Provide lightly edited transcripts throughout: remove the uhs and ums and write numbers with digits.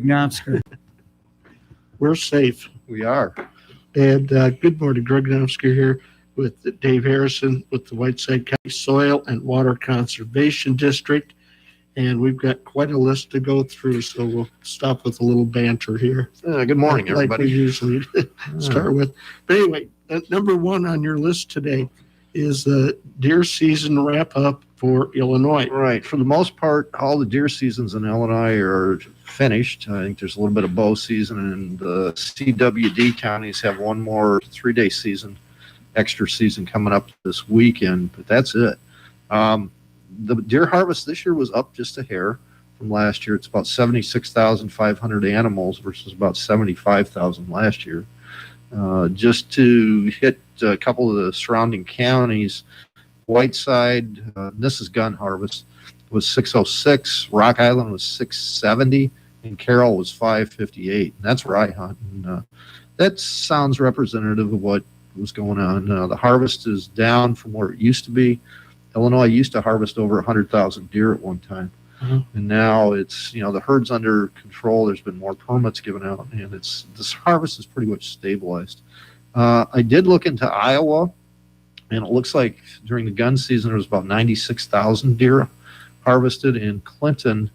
Naftzger. We're safe. We are. And good morning, Greg Naftzger here with Dave Harrison with the Whiteside County Soil and Water Conservation District. And we've got quite a list to go through, so we'll stop with a little banter here. Good morning, like everybody. we usually start with. But anyway, number one on your list today is the deer season wrap up for Illinois. Right. For the most part, all the deer seasons in Illinois are finished. I think there's a little bit of bow season, and the CWD counties have one more 3-day season, extra season coming up this weekend, but that's it. The deer harvest this year was up just a hair from last year. It's about 76,500 animals versus about 75,000 last year. Just to hit a couple of the surrounding counties, Whiteside, this is gun harvest, was 606, Rock Island was 670, and Carroll was 558. And that's where I hunt. And that sounds representative of what was going on. The harvest is down from where it used to be. Illinois used to harvest over 100,000 deer at one time. And now it's, the herd's under control. There's been more permits given out, and this harvest is pretty much stabilized. I did look into Iowa, and it looks like during the gun season there was about 96,000 deer harvested. In Clinton,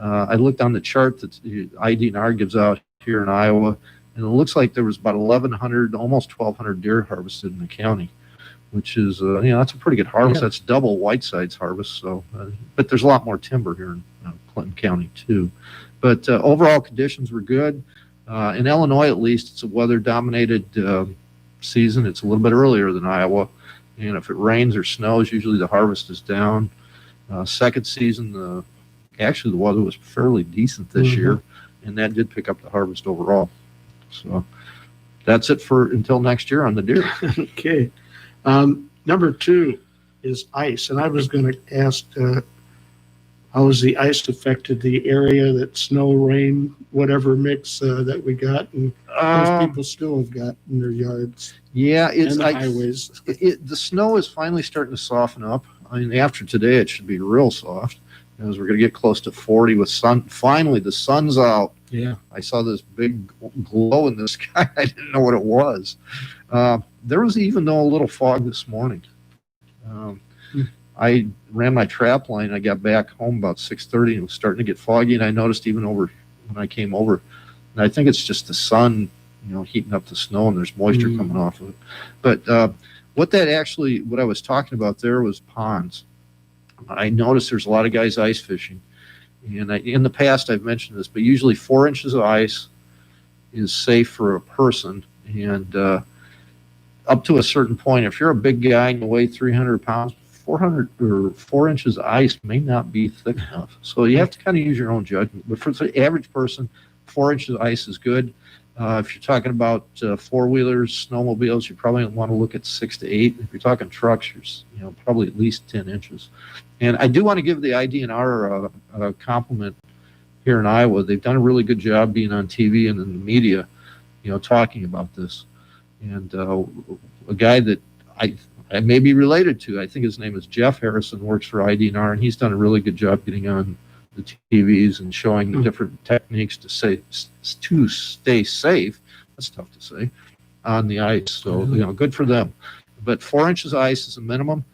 I looked on the chart that IDNR gives out here in Iowa, and it looks like there was about 1,100, almost 1,200 deer harvested in the county, which is, that's a pretty good harvest. Yeah. That's double Whiteside's harvest. So, but there's a lot more timber here in Clinton County too. But overall conditions were good. In Illinois, at least, it's a weather-dominated season. It's a little bit earlier than Iowa, and if it rains or snows, usually the harvest is down. Second season, actually the weather was fairly decent this year, and that did pick up the harvest overall. So that's it for until next year on the deer. Okay. Number two is ice, and I was going to ask how has the ice affected the area that snow, rain, whatever mix that we got, and those people still have got in their yards. Yeah, it's and the highways. The snow is finally starting to soften up. I mean, after today, it should be real soft, as we're going to get close to 40 with sun. Finally, the sun's out. Yeah, I saw this big glow in the sky. I didn't know what it was. There was even though a little fog this morning. I ran my trap line. I got back home about 6:30 and it was starting to get foggy. And I noticed even over when I came over, and I think it's just the sun, heating up the snow, and there's moisture coming off of it. But what I was talking about there was ponds. I noticed there's a lot of guys ice fishing. And in the past, I've mentioned this, but usually 4 inches of ice is safe for a person. And up to a certain point, if you're a big guy and you weigh 300 pounds, 400 or 4 inches of ice may not be thick enough. So you have to kind of use your own judgment. But for the average person, 4 inches of ice is good. If you're talking about four-wheelers, snowmobiles, you probably want to look at 6 to 8. If you're talking trucks, you're probably at least 10 inches. And I do want to give the IDNR a compliment here in Iowa. They've done a really good job being on TV and in the media, talking about this. And a guy that I may be related to, I think his name is Jeff Harrison, works for IDNR, and he's done a really good job getting on the TVs and showing the different techniques to stay safe. That's tough to say on the ice. So good for them. But 4 inches of ice is a minimum.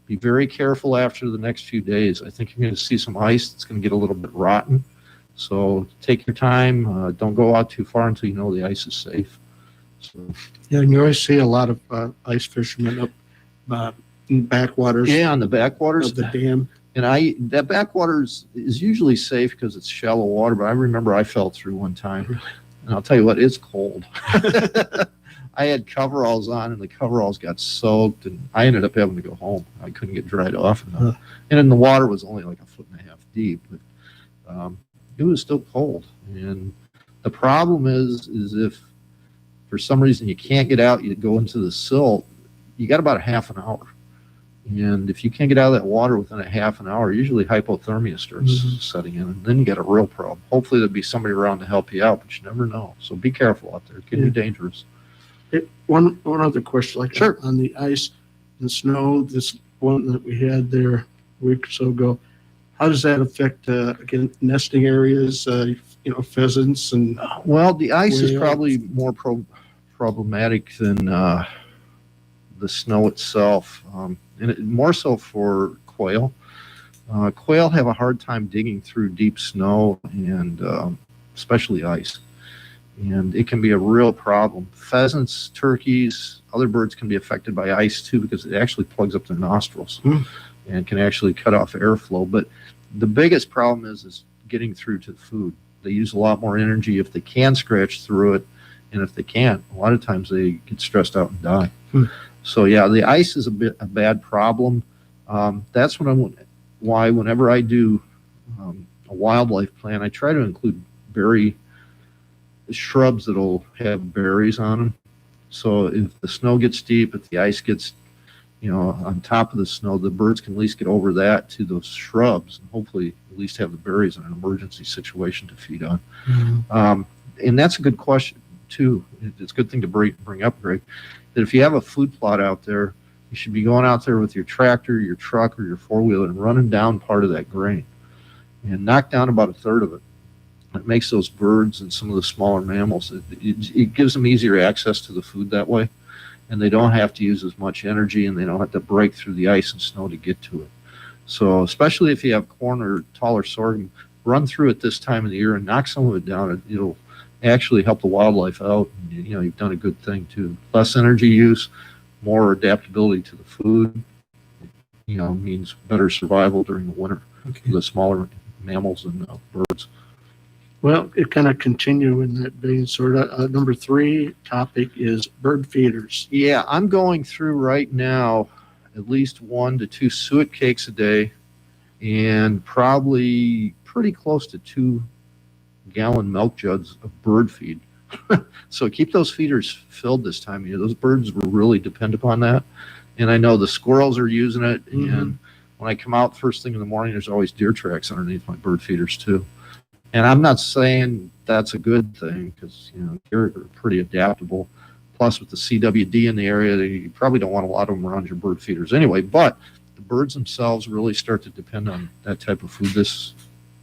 Be very careful after the next few days. I think you're going to see some ice that's going to get a little bit rotten. So take your time. Don't go out too far until you know the ice is safe. So. Yeah, and you always see a lot of ice fishermen up in backwaters. Yeah, on the backwaters of the dam. And that backwaters is usually safe because it's shallow water. But I remember I fell through one time, and I'll tell you what, it's cold. I had coveralls on, and the coveralls got soaked, and I ended up having to go home. I couldn't get dried off enough. And then the water was only like 1.5 feet deep, but it was still cold. And the problem is if for some reason you can't get out, you go into the silt, you got about a half an hour. And if you can't get out of that water within a half an hour, usually hypothermia starts setting in, and then you get a real problem. Hopefully there'll be somebody around to help you out, but you never know. So be careful out there. It can be dangerous. One other question, like sure. On the ice and snow, this one that we had there a week or so ago, how does that affect, again, nesting areas? pheasants and Well, the ice is Well- probably more problematic than the snow itself, more so for quail. Quail have a hard time digging through deep snow and especially ice. And it can be a real problem. Pheasants, turkeys, other birds can be affected by ice too because it actually plugs up their nostrils and can actually cut off airflow. But the biggest problem is getting through to the food. They use a lot more energy if they can scratch through it, and if they can't, a lot of times they get stressed out and die. So yeah, the ice is a bad problem. That's why whenever I do a wildlife plan, I try to include shrubs that'll have berries on them. So if the snow gets deep, if the ice gets, on top of the snow, the birds can at least get over that to those shrubs and hopefully at least have the berries in an emergency situation to feed on. And that's a good question too. It's a good thing to bring up, Greg, that if you have a food plot out there, you should be going out there with your tractor, your truck, or your four-wheeler and running down part of that grain and knock down about a third of it. It makes those birds and some of the smaller mammals, it gives them easier access to the food that way, and they don't have to use as much energy and they don't have to break through the ice and snow to get to it. So especially if you have corn or taller sorghum, run through it this time of the year and knock some of it down. It'll actually help the wildlife out. And, you've done a good thing too. Less energy use, more adaptability to the food, means better survival during the winter for the smaller mammals and birds. Well, it kind of continue in that vein, sort of. Number 3 topic is bird feeders. Yeah, I'm going through right now at least 1 to 2 suet cakes a day and probably pretty close to 2-gallon milk jugs of bird feed. So keep those feeders filled this time of year. Those birds will really depend upon that. And I know the squirrels are using it. And when I come out first thing in the morning, there's always deer tracks underneath my bird feeders too. And I'm not saying that's a good thing because, deer are pretty adaptable. Plus, with the CWD in the area, you probably don't want a lot of them around your bird feeders anyway. But the birds themselves really start to depend on that type of food this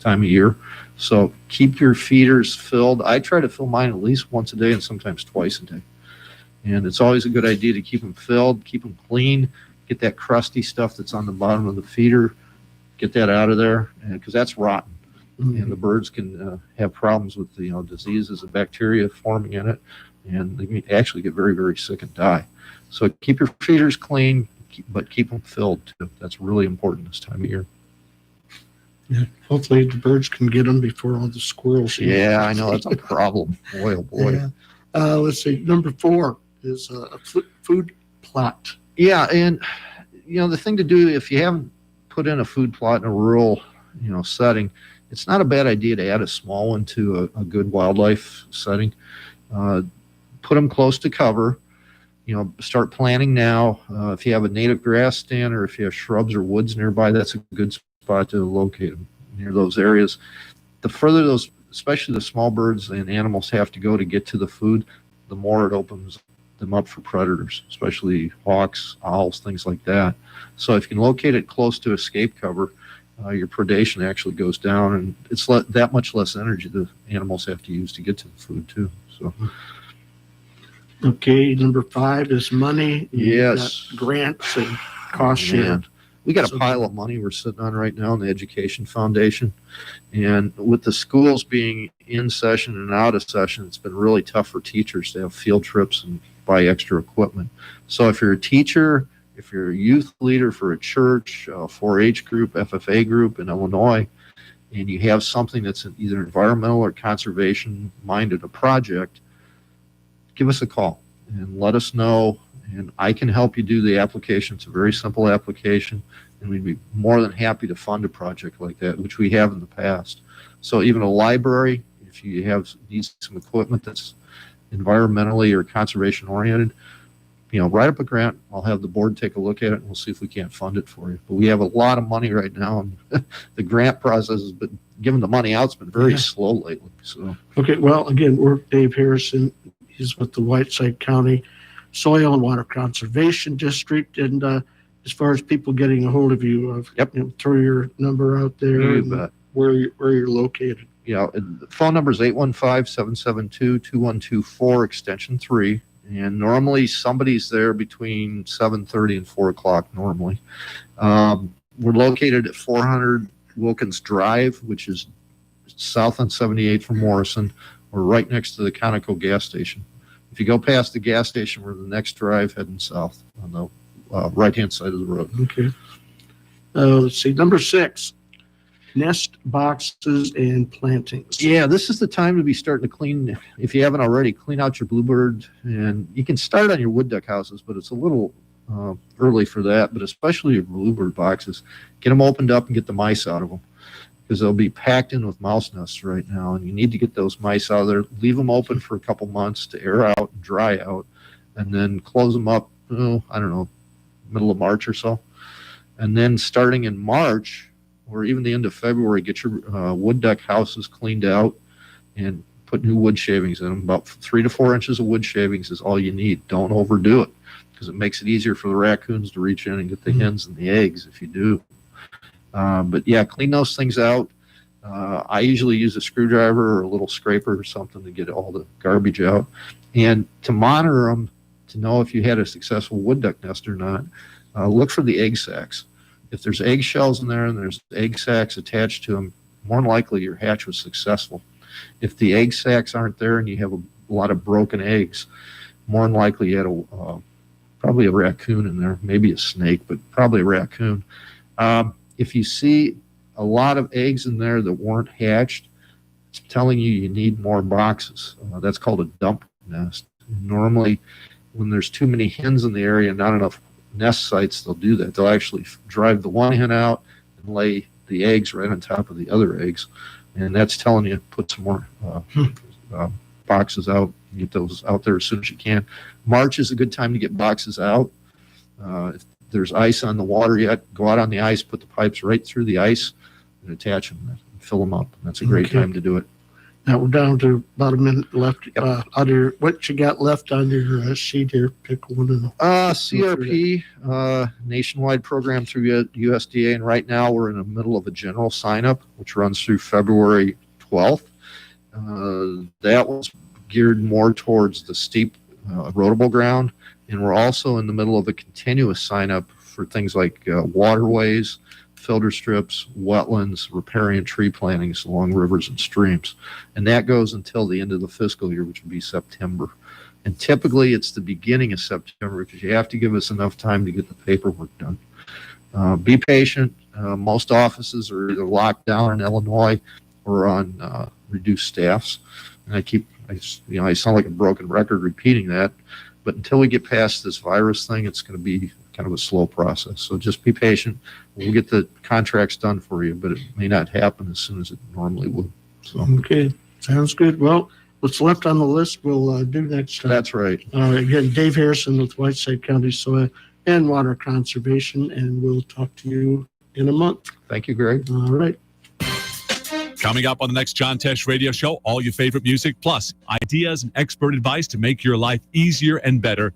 time of year. So keep your feeders filled. I try to fill mine at least once a day and sometimes twice a day. And it's always a good idea to keep them filled, keep them clean, get that crusty stuff that's on the bottom of the feeder, get that out of there because that's rotten. And the birds can have problems with diseases and bacteria forming in it, and they can actually get very, very sick and die. So keep your feeders clean, but keep them filled too. That's really important this time of year. Yeah, hopefully the birds can get them before all the squirrels. Yeah, I know that's a problem. Boy, oh boy. Yeah. Let's see. Number 4 is a food plot. Yeah, and the thing to do if you haven't put in a food plot in a rural setting, it's not a bad idea to add a small one to a good wildlife setting. Put them close to cover. Start planting now. If you have a native grass stand or if you have shrubs or woods nearby, that's a good spot to locate them near those areas. The further those, especially the small birds and animals, have to go to get to the food, the more it opens them up for predators, especially hawks, owls, things like that. So if you can locate it close to escape cover, your predation actually goes down, and it's that much less energy the animals have to use to get to the food too. So, okay, number 5 is money. Yes, grants and cost share. We got a pile of money we're sitting on right now in the Education Foundation, and with the schools being in session and out of session, it's been really tough for teachers to have field trips and buy extra equipment. So if you're a teacher, if you're a youth leader for a church, a 4-H group, FFA group in Illinois, and you have something that's either environmental or conservation-minded, a project, give us a call and let us know, and I can help you do the application. It's a very simple application, and we'd be more than happy to fund a project like that, which we have in the past. So even a library, if you need some equipment that's environmentally or conservation-oriented, write up a grant. I'll have the board take a look at it, and we'll see if we can't fund it for you. But we have a lot of money right now, and the grant process has been, given the money out, it's been very slow lately. So okay, well, again, we're Dave Harrison. He's with the Whiteside County Soil and Water Conservation District. And as far as people getting a hold of you, throw your number out there and where you're located. the phone number is 815-772-2124, extension 3. And normally somebody's there between 7:30 and 4 o'clock normally. We're located at 400 Wilkins Drive, which is south on 78 from Morrison. We're right next to the Conoco gas station. If you go past the gas station, we're the next drive heading south on the right-hand side of the road. Okay. Let's see, number 6, nest boxes and plantings. Yeah, this is the time to be starting to clean, if you haven't already, clean out your bluebird. And you can start on your wood duck houses, but it's a little early for that, but especially your bluebird boxes. Get them opened up and get the mice out of them, because they'll be packed in with mouse nests right now, and you need to get those mice out of there. Leave them open for a couple months to air out and dry out, and then close them up, middle of March or so. And then starting in March, or even the end of February, get your wood duck houses cleaned out and put new wood shavings in them. About 3 to 4 inches of wood shavings is all you need. Don't overdo it, because it makes it easier for the raccoons to reach in and get the hens and the eggs if you do. But yeah, clean those things out. I usually use a screwdriver or a little scraper or something to get all the garbage out. And to monitor them, to know if you had a successful wood duck nest or not, look for the egg sacs. If there's egg shells in there and there's egg sacs attached to them, more than likely your hatch was successful. If the egg sacs aren't there and you have a lot of broken eggs, more than likely you had probably a raccoon in there, maybe a snake, but probably a raccoon. If you see a lot of eggs in there that weren't hatched, it's telling you need more boxes. That's called a dump nest. Normally, when there's too many hens in the area and not enough nest sites, they'll do that. They'll actually drive the one hen out and lay the eggs right on top of the other eggs. And that's telling you put some more boxes out. Get those out there as soon as you can. March is a good time to get boxes out. If there's ice on the water yet, go out on the ice, put the pipes right through the ice and attach them and fill them up. That's a great time to do it. Now we're down to about a minute left. What you got left on your sheet here? Pick one of them. CRP, nationwide program through USDA, and right now we're in the middle of a general sign-up, which runs through February 12th. That was geared more towards the steep erodible ground, and we're also in the middle of a continuous sign-up for things like waterways, filter strips, wetlands, riparian tree plantings along rivers and streams. And that goes until the end of the fiscal year, which would be September. And typically it's the beginning of September, because you have to give us enough time to get the paperwork done. Be patient. Most offices are either locked down in Illinois or on reduced staffs. And I sound like a broken record repeating that, but until we get past this virus thing, it's going to be kind of a slow process. So just be patient. We'll get the contracts done for you, but it may not happen as soon as it normally would. So. Okay, sounds good. Well, what's left on the list we'll do next time. That's right. Again, Dave Harrison with Whiteside County Soil and Water Conservation, and we'll talk to you in a month. Thank you, Greg. All right. Coming up on the next John Tesh Radio Show, all your favorite music, plus ideas and expert advice to make your life easier and better